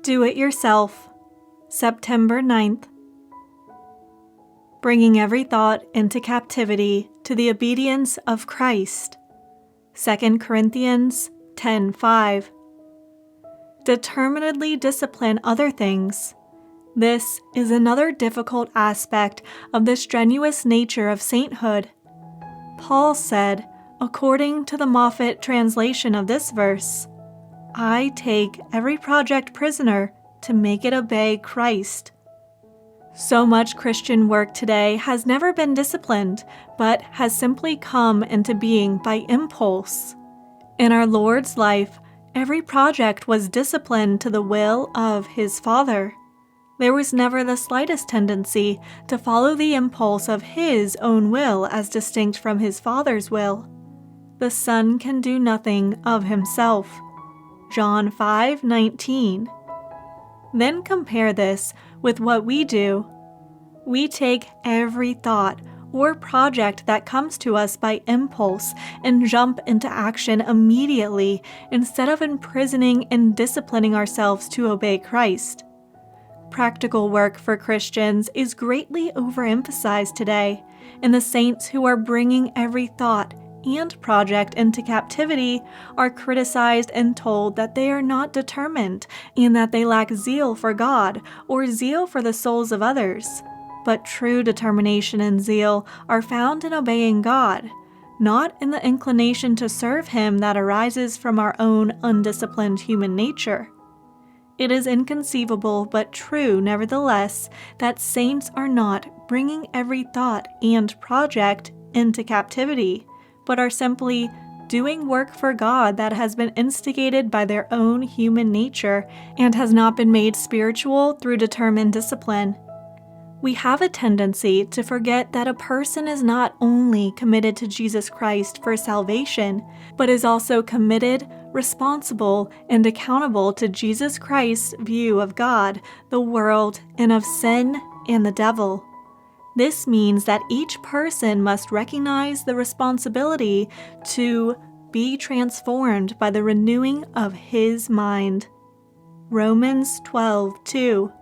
Do It Yourself, September 9th. Bringing every thought into captivity to the obedience of Christ. 2 Corinthians 10:5. Determinedly discipline other things. This is another difficult aspect of the strenuous nature of sainthood. Paul said, according to the Moffat translation of this verse, I take every project prisoner to make it obey Christ. So much Christian work today has never been disciplined, but has simply come into being by impulse. In our Lord's life, every project was disciplined to the will of His Father. There was never the slightest tendency to follow the impulse of His own will as distinct from His Father's will. The Son can do nothing of Himself. John 5:19. Then compare this with what we do. We take every thought or project that comes to us by impulse and jump into action immediately instead of imprisoning and disciplining ourselves to obey Christ. Practical work for Christians is greatly overemphasized today, and the saints who are bringing every thought and project into captivity are criticized and told that they are not determined and that they lack zeal for God or zeal for the souls of others. But true determination and zeal are found in obeying God, not in the inclination to serve Him that arises from our own undisciplined human nature. It is inconceivable but true, nevertheless, that saints are not bringing every thought and project into captivity, but are simply doing work for God that has been instigated by their own human nature and has not been made spiritual through determined discipline. We have a tendency to forget that a person is not only committed to Jesus Christ for salvation, but is also committed, responsible, and accountable to Jesus Christ's view of God, the world, and of sin and the devil. This means that each person must recognize the responsibility to be transformed by the renewing of his mind. Romans 12:2.